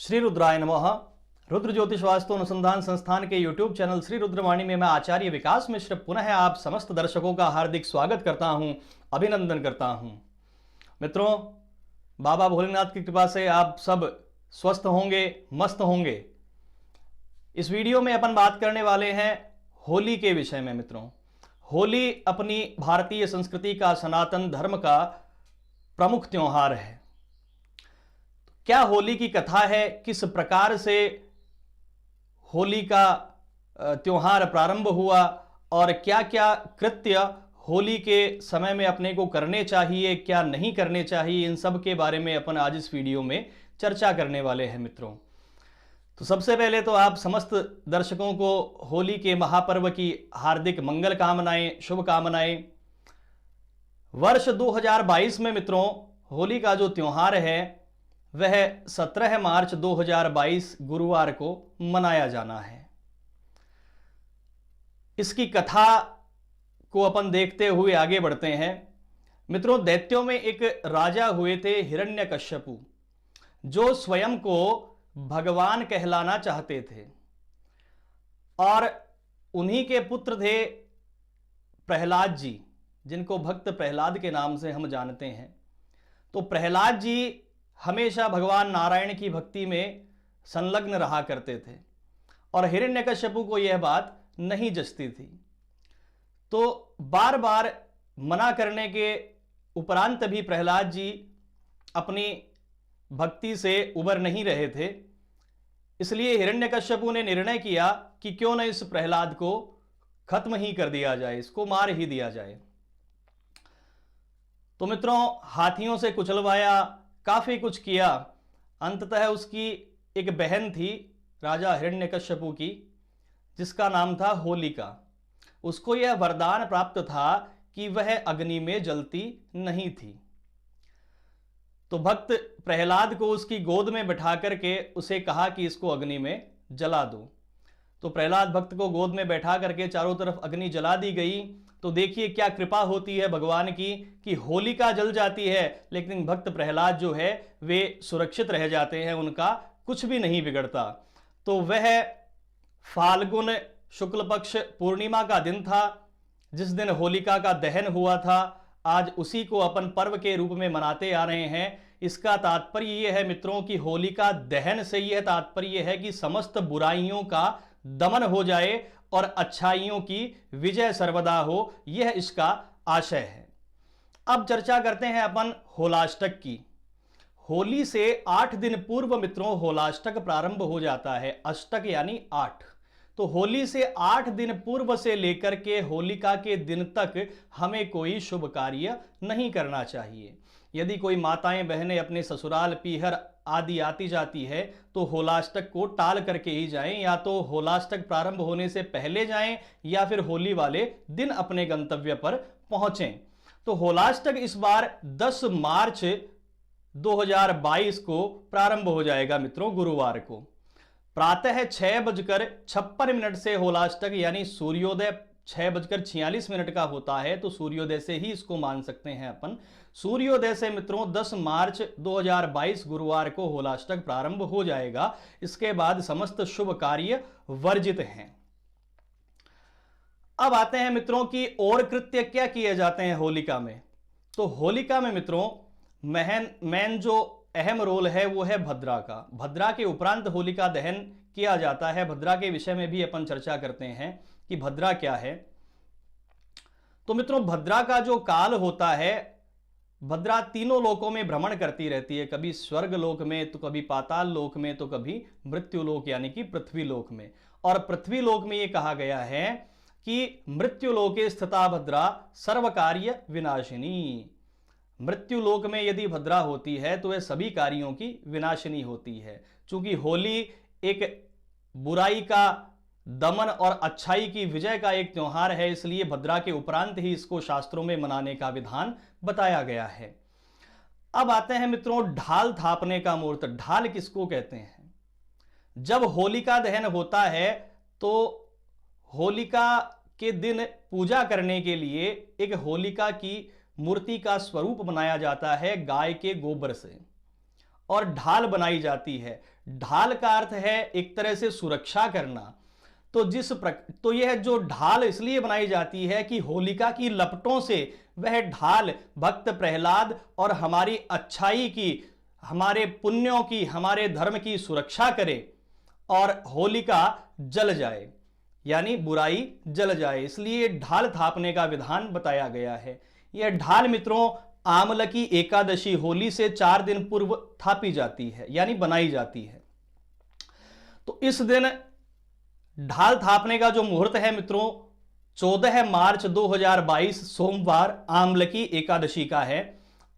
श्री रुद्राय नमः। रुद्र ज्योतिष वास्तु अनुसंधान संस्थान के YouTube चैनल श्री रुद्रवाणी में मैं आचार्य विकास मिश्र पुनः आप समस्त दर्शकों का हार्दिक स्वागत करता हूं, अभिनंदन करता हूं। मित्रों, बाबा भोलेनाथ की कृपा से आप सब स्वस्थ होंगे, मस्त होंगे। इस वीडियो में अपन बात करने वाले हैं होली के विषय में। मित्रों, होली अपनी भारतीय संस्कृति का, सनातन धर्म का प्रमुख त्योहार है। क्या होली की कथा है, किस प्रकार से होली का त्योहार प्रारंभ हुआ और क्या क्या कृत्य होली के समय में अपने को करने चाहिए, क्या नहीं करने चाहिए, इन सब के बारे में अपन आज इस वीडियो में चर्चा करने वाले हैं। मित्रों, तो सबसे पहले तो आप समस्त दर्शकों को होली के महापर्व की हार्दिक मंगल कामनाएं, शुभकामनाएं। वर्ष 2022 में मित्रों होली का जो त्योहार है वह 17 मार्च 2022 गुरुवार को मनाया जाना है। इसकी कथा को अपन देखते हुए आगे बढ़ते हैं। मित्रों, दैत्यों में एक राजा हुए थे हिरण्यकश्यपु, जो स्वयं को भगवान कहलाना चाहते थे और उन्हीं के पुत्र थे प्रहलाद जी, जिनको भक्त प्रहलाद के नाम से हम जानते हैं। तो प्रहलाद जी हमेशा भगवान नारायण की भक्ति में संलग्न रहा करते थे और हिरण्यकश्यपु को यह बात नहीं जचती थी। तो बार बार मना करने के उपरांत भी प्रहलाद जी अपनी भक्ति से उबर नहीं रहे थे। इसलिए हिरण्यकश्यपु ने निर्णय किया कि क्यों न इस प्रहलाद को खत्म ही कर दिया जाए, इसको मार ही दिया जाए। तो मित्रों, हाथियों से कुचलवाया, काफी कुछ किया। अंततः उसकी एक बहन थी राजा हिरण्यकश्यपु की, जिसका नाम था होलिका। उसको यह वरदान प्राप्त था कि वह अग्नि में जलती नहीं थी। तो भक्त प्रहलाद को उसकी गोद में बैठा करके उसे कहा कि इसको अग्नि में जला दो। तो प्रहलाद भक्त को गोद में बैठा करके चारों तरफ अग्नि जला दी गई। तो देखिए क्या कृपा होती है भगवान की कि होलिका जल जाती है, लेकिन भक्त प्रहलाद जो है वे सुरक्षित रह जाते हैं, उनका कुछ भी नहीं बिगड़ता। तो वह फाल्गुन शुक्ल पक्ष पूर्णिमा का दिन था, जिस दिन होलिका का दहन हुआ था। आज उसी को अपन पर्व के रूप में मनाते आ रहे हैं। इसका तात्पर्य यह है मित्रों कि होलिका दहन से यह तात्पर्य है कि समस्त बुराइयों का दमन हो जाए और अच्छाइयों की विजय सर्वदा हो, यह इसका आशय है। अब चर्चा करते हैं अपन होलाष्टक की। होली से 8 दिन पूर्व मित्रों होलाष्टक प्रारंभ हो जाता है। अष्टक यानी 8। तो होली से 8 दिन पूर्व से लेकर के होलिका के दिन तक हमें कोई शुभ कार्य नहीं करना चाहिए। यदि कोई माताएं बहनें अपने ससुराल पीहर आदि आती जाती है तो होलाष्टक को टाल करके ही जाएं, या तो होलाष्टक प्रारंभ होने से पहले जाएं या फिर होली वाले दिन अपने गंतव्य पर पहुंचें। तो होलाष्टक इस बार 10 मार्च 2022 को प्रारंभ हो जाएगा मित्रों, गुरुवार को प्रातः 6:56 से होलाष्टक यानी सूर्योदय 6:46 का होता है। तो सूर्योदय से ही इसको मान सकते हैं अपन। सूर्योदय से मित्रों 10 मार्च 2022 गुरुवार को होलाष्टक प्रारंभ हो जाएगा। इसके बाद समस्त शुभ कार्य वर्जित हैं। अब आते हैं मित्रों की और कृत्य क्या किए जाते हैं होलिका में। तो होलिका में मित्रों मेन जो अहम रोल है वो है भद्रा का। भद्रा के उपरांत होलिका दहन किया जाता है। भद्रा के विषय में भी अपन चर्चा करते हैं कि भद्रा क्या है। तो मित्रों भद्रा का जो काल होता है, भद्रा तीनों लोकों में भ्रमण करती रहती है, कभी स्वर्ग लोक में, तो कभी पाताल लोक में, तो कभी मृत्यु लोक यानी कि पृथ्वी लोक में। और पृथ्वी लोक में यह कहा गया है कि मृत्यु लोके स्थिता भद्रा सर्व कार्य विनाशिनी। मृत्यु लोक में यदि भद्रा होती है तो वह सभी कार्यों की विनाशिनी होती है। चूंकि होली एक बुराई का दमन और अच्छाई की विजय का एक त्योहार है, इसलिए भद्रा के उपरांत ही इसको शास्त्रों में मनाने का विधान बताया गया है। अब आते हैं मित्रों ढाल थापने का मुहूर्त। ढाल किसको कहते हैं? जब होलिका दहन होता है तो होलिका के दिन पूजा करने के लिए एक होलिका की मूर्ति का स्वरूप बनाया जाता है गाय के गोबर से। और ढाल बनाई जाती है। ढाल का अर्थ है एक तरह से सुरक्षा करना। तो यह जो ढाल इसलिए बनाई जाती है कि होलिका की लपटों से वह ढाल भक्त प्रहलाद और हमारी अच्छाई की, हमारे पुण्यों की, हमारे धर्म की सुरक्षा करे और होलिका जल जाए, यानी बुराई जल जाए। इसलिए ढाल थापने का विधान बताया गया है। यह ढाल मित्रों आमल की एकादशी होली से 4 दिन पूर्व थापी जाती है, यानी बनाई जाती है। तो इस दिन ढाल थापने का जो मुहूर्त है मित्रों 14 मार्च 2022 सोमवार आमल की एकादशी का है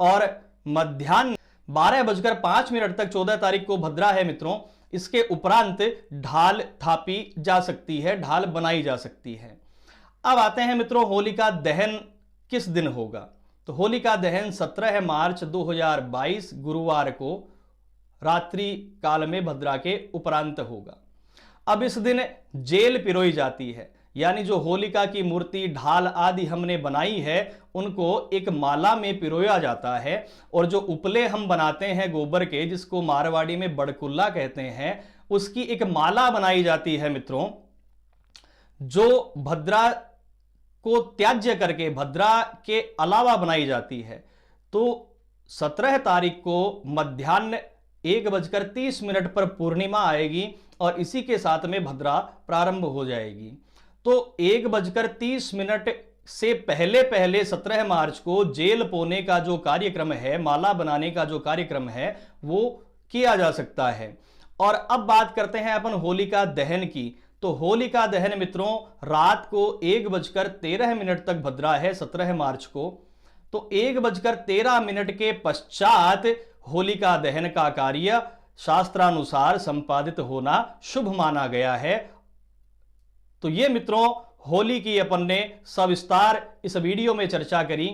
और मध्याह्न 12:05 तक 14 तारीख को भद्रा है मित्रों। इसके उपरांत ढाल थापी जा सकती है, ढाल बनाई जा सकती है। अब आते हैं मित्रों होलिका दहन किस दिन होगा। तो होलिका दहन 17 मार्च 2022 गुरुवार को रात्रि काल में भद्रा के उपरांत होगा। अब इस दिन जेल पिरोई जाती है, यानी जो होलिका की मूर्ति, ढाल आदि हमने बनाई है उनको एक माला में पिरोया जाता है और जो उपले हम बनाते हैं गोबर के, जिसको मारवाड़ी में बड़कुल्ला कहते हैं, उसकी एक माला बनाई जाती है मित्रों, जो भद्रा को त्याज्य करके भद्रा के अलावा बनाई जाती है। तो 17 तारीख को मध्याह्न 1:30 पर पूर्णिमा आएगी और इसी के साथ में भद्रा प्रारंभ हो जाएगी। तो 1:30 से पहले पहले 17 मार्च को जेल पोने का जो कार्यक्रम है, माला बनाने का जो कार्यक्रम है, वो किया जा सकता है। और अब बात करते हैं अपन होलिका दहन की। तो होलिका दहन मित्रों रात को 1:13 तक भद्रा है 17 मार्च को। तो 1:13 के पश्चात होलिका दहन का कार्य शास्त्रानुसार संपादित होना शुभ माना गया है। तो ये मित्रों होली की अपन ने सविस्तार इस वीडियो में चर्चा करी।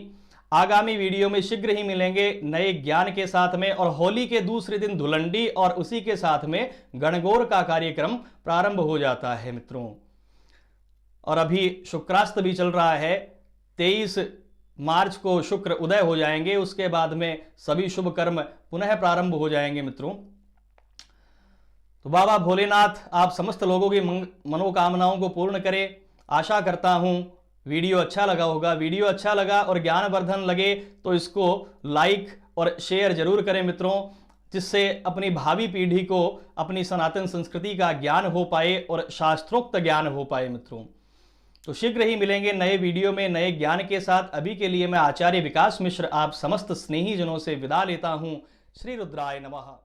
आगामी वीडियो में शीघ्र ही मिलेंगे नए ज्ञान के साथ में। और होली के दूसरे दिन धुलंडी और उसी के साथ में गणगौर का कार्यक्रम प्रारंभ हो जाता है मित्रों। और अभी शुक्रास्त भी चल रहा है। 23 मार्च को शुक्र उदय हो जाएंगे, उसके बाद में सभी शुभ कर्म पुनः प्रारंभ हो जाएंगे मित्रों। तो बाबा भोलेनाथ आप समस्त लोगों की मनोकामनाओं को पूर्ण करें। आशा करता हूं वीडियो अच्छा लगा होगा। वीडियो अच्छा लगा और ज्ञानवर्धन लगे तो इसको लाइक और शेयर जरूर करें मित्रों, जिससे अपनी भावी पीढ़ी को अपनी सनातन संस्कृति का ज्ञान हो पाए और शास्त्रोक्त ज्ञान हो पाए मित्रों। तो शीघ्र ही मिलेंगे नए वीडियो में नए ज्ञान के साथ। अभी के लिए मैं आचार्य विकास मिश्र आप समस्त स्नेही जनों से विदा लेता हूं। श्री रुद्राय नमः।